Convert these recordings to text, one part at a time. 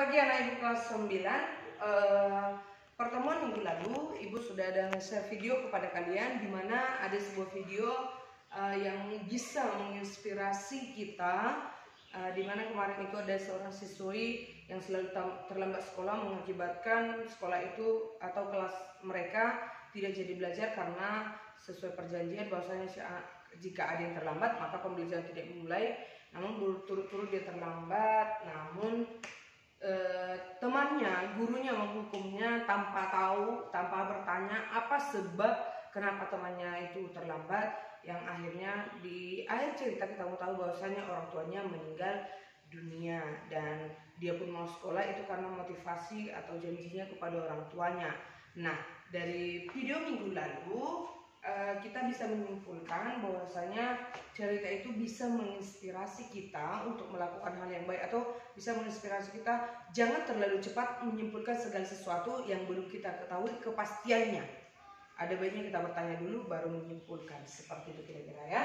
pagi anak ibu kelas 9. Pertemuan minggu lalu ibu sudah ada nge-share video kepada kalian, di mana ada sebuah video yang bisa menginspirasi kita, di mana kemarin itu ada seorang siswi yang selalu terlambat sekolah, mengakibatkan sekolah itu atau kelas mereka tidak jadi belajar karena sesuai perjanjian bahwasanya jika ada yang terlambat maka pembelajaran tidak dimulai. Namun berturut-turut dia terlambat, namun temannya, gurunya menghukumnya tanpa tahu, tanpa bertanya apa sebab kenapa temannya itu terlambat, yang akhirnya di akhir cerita kita mau tahu bahwasanya orang tuanya meninggal dunia dan dia pun mau sekolah itu karena motivasi atau janjinya kepada orang tuanya. Nah, dari video minggu lalu kita bisa menyimpulkan bahwasanya cerita itu bisa menginspirasi kita untuk melakukan hal yang baik, atau bisa menginspirasi kita jangan terlalu cepat menyimpulkan segala sesuatu yang belum kita ketahui kepastiannya. Ada baiknya kita bertanya dulu baru menyimpulkan, seperti itu kira-kira ya.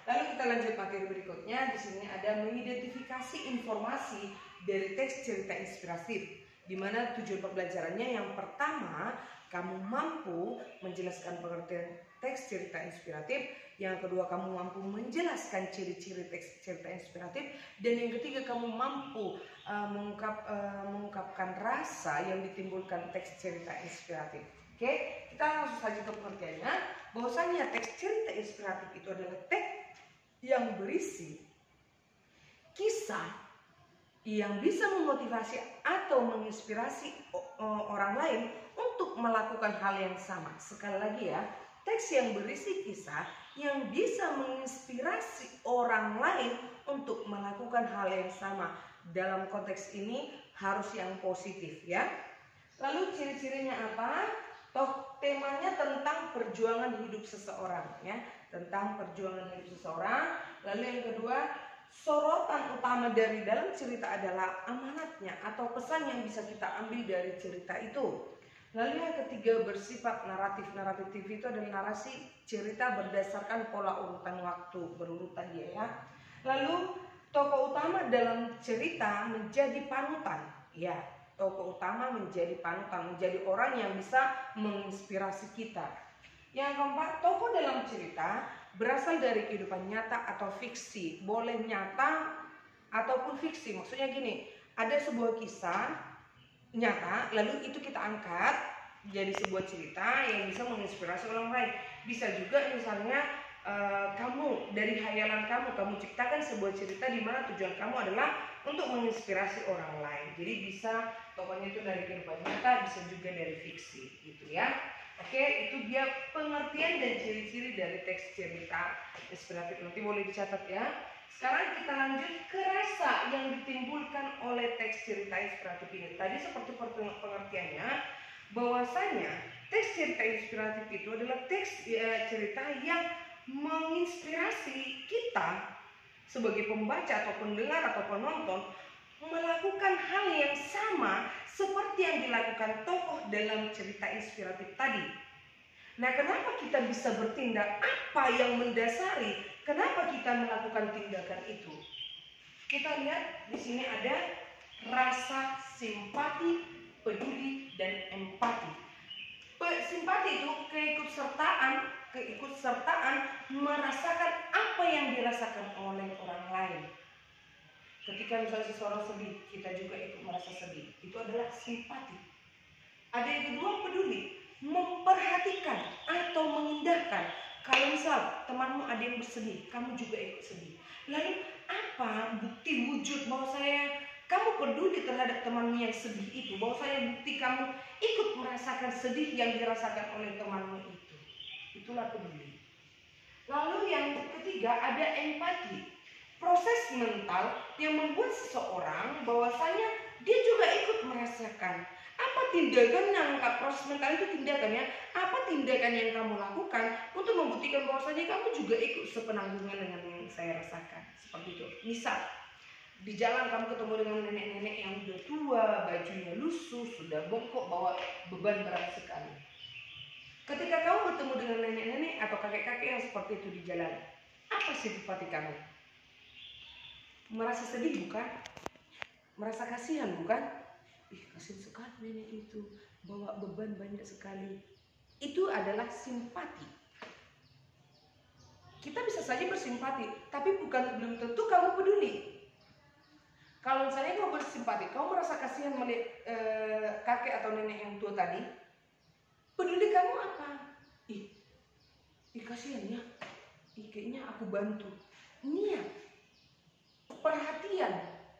Lalu kita lanjut materi berikutnya. Di sini ada mengidentifikasi informasi dari teks cerita inspiratif, di mana tujuan pembelajarannya yang pertama, kamu mampu menjelaskan pengertian teks cerita inspiratif. Yang kedua, kamu mampu menjelaskan ciri-ciri teks cerita inspiratif. Dan yang ketiga, kamu mampu mengungkapkan rasa yang ditimbulkan teks cerita inspiratif. Oke, kita langsung saja ke pengertiannya. Bahwasanya teks cerita inspiratif itu adalah teks yang berisi kisah yang bisa memotivasi atau menginspirasi orang lain untuk melakukan hal yang sama. Sekali lagi ya, teks yang berisi kisah yang bisa menginspirasi orang lain untuk melakukan hal yang sama. Dalam konteks ini harus yang positif ya. Lalu ciri-cirinya apa? Temanya tentang perjuangan hidup seseorang ya, tentang perjuangan hidup seseorang. Lalu yang kedua, sorotan utama dari dalam cerita adalah amanatnya atau pesan yang bisa kita ambil dari cerita itu. Lalu yang ketiga, bersifat naratif. Naratif TV itu adalah narasi cerita berdasarkan pola urutan waktu, berurutan dia ya. Lalu tokoh utama dalam cerita menjadi panutan ya. Tokoh utama menjadi panutan, menjadi orang yang bisa menginspirasi kita. Yang keempat, tokoh dalam cerita berasal dari kehidupan nyata atau fiksi. Boleh nyata ataupun fiksi. Maksudnya gini, ada sebuah kisah nyata, lalu itu kita angkat jadi sebuah cerita yang bisa menginspirasi orang lain. Bisa juga misalnya kamu dari hayalan kamu ciptakan sebuah cerita di mana tujuan kamu adalah untuk menginspirasi orang lain. Jadi bisa tokohnya itu dari kehidupan nyata, bisa juga dari fiksi gitu ya. Oke, itu dia pengertian dan ciri-ciri dari teks cerita inspiratif. Nanti boleh dicatat ya. Sekarang kita lanjut ke rasa yang ditimbulkan oleh teks cerita inspiratif ini. Tadi seperti pengertiannya, bahwasanya teks cerita inspiratif itu adalah teks cerita yang menginspirasi kita sebagai pembaca atau pendengar atau penonton melakukan hal yang sama seperti yang dilakukan tokoh dalam cerita inspiratif tadi. Nah, kenapa kita bisa bertindak? Apa yang mendasari kenapa kita melakukan tindakan itu? Kita lihat di sini ada rasa simpati, peduli, dan empati. Simpati itu keikutsertaan merasakan apa yang dirasakan oleh orang lain. Ketika misalnya seseorang sedih, kita juga ikut merasa sedih. Itu adalah simpati. Ada yang kedua, peduli, memperhatikan atau mengindahkan. Kalau misal temanmu ada yang bersedih, kamu juga ikut sedih. Lalu apa bukti wujud bahwa kamu peduli terhadap temanmu yang sedih itu? Bahwa bukti kamu ikut merasakan sedih yang dirasakan oleh temanmu itu. Itulah peduli. Lalu yang ketiga ada empati. Proses mental yang membuat seseorang bahwasanya dia juga ikut merasakan. Apa tindakan yang proses mental itu tindakannya? Apa tindakan yang kamu lakukan untuk membuktikan bahwasanya kamu juga ikut sepenanggungan dengan yang saya rasakan? Seperti itu. Misal di jalan kamu ketemu dengan nenek-nenek yang sudah tua, bajunya lusuh, sudah bongkok, bawa beban berat sekali. Ketika kamu bertemu dengan nenek-nenek atau kakek-kakek yang seperti itu di jalan, apa simpati kamu? Merasa sedih bukan? Merasa kasihan bukan? ih kasihan sekali nenek itu, bawa beban banyak sekali. Itu adalah simpati. Kita bisa saja bersimpati, tapi belum tentu kamu peduli. Kalau misalnya kamu bersimpati, kamu merasa kasihan melihat kakek atau nenek yang tua tadi, peduli kamu apa? Ih kasihan ya, kayaknya aku bantu. Niat, perhatian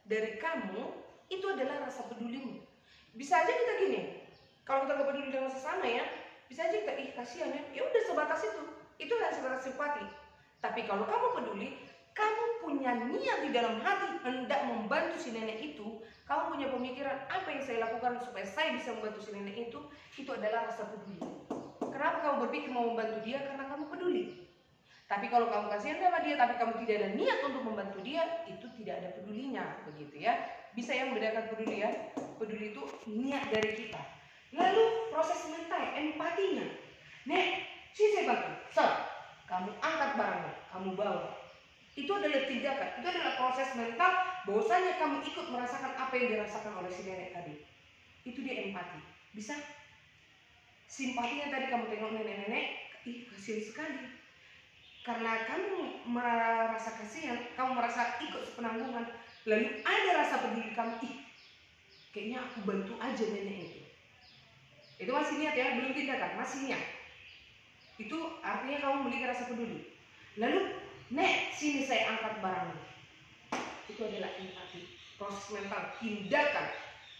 dari kamu itu adalah rasa pedulimu. Bisa aja kita gini, kalau kita gak peduli dengan sesama ya, bisa aja kita kasihan ya udah sebatas itu adalah sebatas simpati. Tapi kalau kamu peduli, kamu punya niat di dalam hati hendak membantu si nenek itu, kamu punya pemikiran apa yang saya lakukan supaya saya bisa membantu si nenek itu adalah rasa peduli. Kenapa kamu berpikir mau membantu dia? Karena kamu peduli. Tapi kalau kamu kasihan sama dia, tapi kamu tidak ada niat untuk membantu dia, itu tidak ada pedulinya, begitu ya. Bisa ya membedakan peduli ya. Peduli itu niat dari kita. Lalu proses mental, empatinya. Nek, sini saya bantu. Kamu angkat barangnya, kamu bawa. Itu adalah tindakan, itu adalah proses mental bahwasanya kamu ikut merasakan apa yang dirasakan oleh si nenek tadi. Itu dia empati. Bisa? Simpatinya tadi kamu tengok nenek-nenek, kasihan sekali. Karena kamu merasa kasihan, kamu merasa ikut sepenanggungan, lalu ada rasa peduli kamu, kayaknya aku bantu aja nenek itu. Itu masih niat ya, belum tindakan, masih niat. Itu artinya kamu memiliki rasa peduli. Lalu, nek, sini saya angkat barangnya. Itu adalah empati, proses mental, tindakan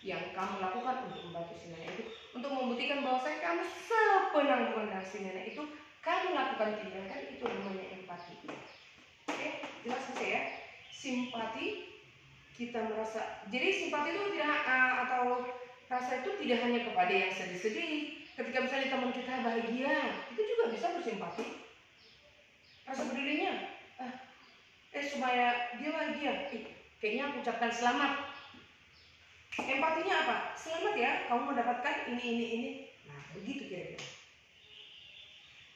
yang kamu lakukan untuk membantu si nenek itu, untuk membuktikan bahwa kamu sepenanggungan dengan si nenek itu. Kamu lakukan tindakan, itu namanya empati. Oke, jelas bisa ya? Simpati, kita merasa. Jadi simpati itu tidak atau rasa itu tidak hanya kepada yang sedih-sedih. Ketika misalnya teman kita bahagia, itu juga bisa bersimpati. Rasa pedulinya, supaya dia bahagia, kayaknya aku ucapkan selamat. Empatinya apa? Selamat ya, kamu mendapatkan ini. Nah, begitu kira-kira.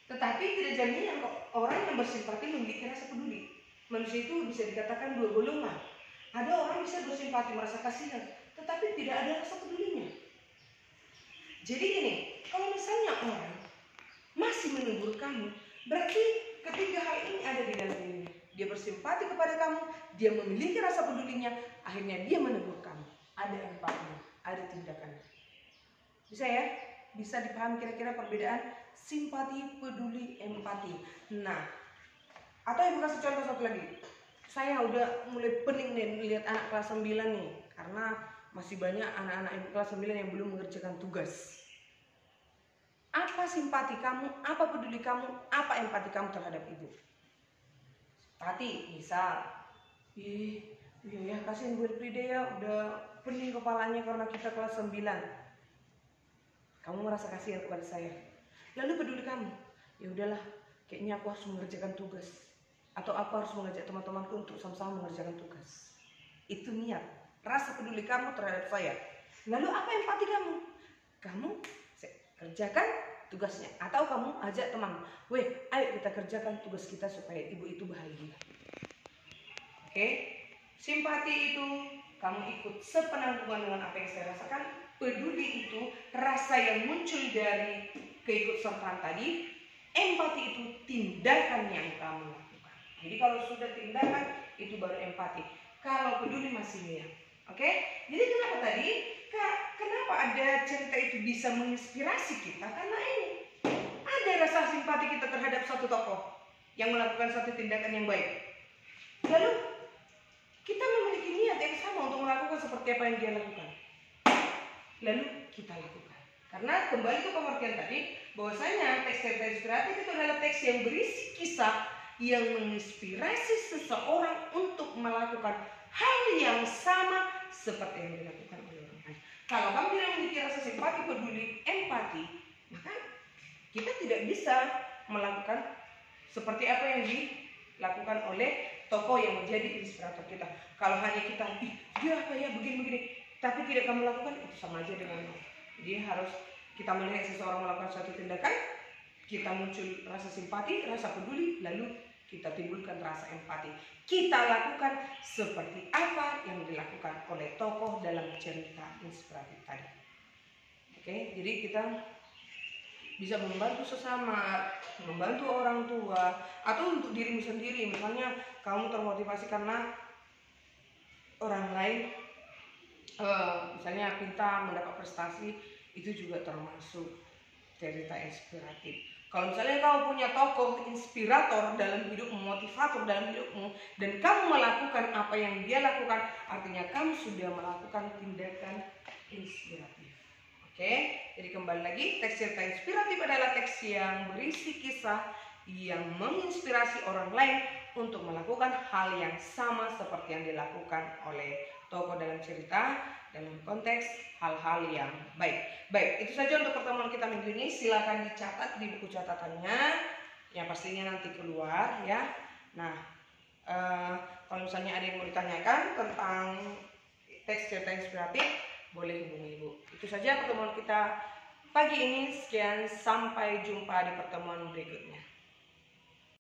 Tetapi tidak jaminan kok orang yang bersimpati memiliki rasa peduli. Manusia itu bisa dikatakan dua golongan. Ada orang bisa bersimpati, merasa kasihan, tetapi tidak ada rasa pedulinya. Jadi gini, kalau misalnya orang masih menegur kamu, berarti ketiga hal ini ada di dalam dirinya. Dia bersimpati kepada kamu, dia memiliki rasa pedulinya, akhirnya dia menegur kamu. Ada empatinya, ada tindakannya. Bisa ya? Bisa dipahami kira-kira perbedaan simpati, peduli, empati. Nah, atau yang kasih contoh satu lagi. Saya udah mulai pening nih lihat anak kelas 9 nih, karena masih banyak anak-anak kelas 9 yang belum mengerjakan tugas. Apa simpati kamu, apa peduli kamu, apa empati kamu terhadap ibu? Simpati, misal, iya ya, kasihin Bu Frida ya, udah pening kepalanya karena kita kelas 9. Kamu merasa kasihan kepada saya. Lalu peduli kamu, ya udahlah, kayaknya aku harus mengerjakan tugas, atau aku harus mengajak teman-temanku untuk sama-sama mengerjakan tugas. Itu niat, rasa peduli kamu terhadap saya. Lalu apa empati kamu? Kamu kerjakan tugasnya, atau kamu ajak teman, ayo kita kerjakan tugas kita supaya ibu itu bahagia. Oke, simpati itu kamu ikut sepenanggungan dengan apa yang saya rasakan. Peduli itu rasa yang muncul dari keikutsertaan tadi. Empati itu tindakan yang kamu lakukan. Jadi kalau sudah tindakan, itu baru empati. Kalau peduli masih niat. Oke? Jadi kenapa tadi? Kenapa ada cerita itu bisa menginspirasi kita? Karena ini ada rasa simpati kita terhadap satu tokoh yang melakukan satu tindakan yang baik. Lalu kita memiliki niat yang sama untuk melakukan seperti apa yang dia lakukan. Lalu kita lakukan. Karena kembali ke pengertian tadi, bahwasanya teks cerita inspiratif itu adalah teks yang berisi kisah yang menginspirasi seseorang untuk melakukan hal yang sama seperti yang dilakukan oleh orang lain. Kalau kamu tidak memiliki rasa simpati, peduli, empati, maka kita tidak bisa melakukan seperti apa yang dilakukan oleh tokoh yang menjadi inspirator kita. Kalau hanya kita, dia kayak begini-begini, tapi tidak kamu lakukan, itu sama aja dengan Jadi harus kita melihat seseorang melakukan suatu tindakan, kita muncul rasa simpati, rasa peduli, lalu kita timbulkan rasa empati. Kita lakukan seperti apa yang dilakukan oleh tokoh dalam cerita inspiratif tadi. Oke, jadi kita bisa membantu sesama, membantu orang tua, atau untuk dirimu sendiri. Misalnya kamu termotivasi karena orang lain misalnya pintar mendapat prestasi, itu juga termasuk cerita inspiratif. Kalau misalnya kamu punya tokoh inspirator dalam hidupmu, motivator dalam hidupmu, dan kamu melakukan apa yang dia lakukan, artinya kamu sudah melakukan tindakan inspiratif. Oke, jadi kembali lagi, teks cerita inspiratif adalah teks yang berisi kisah yang menginspirasi orang lain untuk melakukan hal yang sama seperti yang dilakukan oleh tokoh dalam cerita dalam konteks hal-hal yang baik. Baik, itu saja untuk pertemuan kita minggu ini. Silakan dicatat di buku catatannya, yang pastinya nanti keluar ya. Nah, kalau misalnya ada yang mau ditanyakan tentang teks cerita inspiratif, boleh hubungi Ibu. Itu saja pertemuan kita pagi ini. Sekian, sampai jumpa di pertemuan berikutnya.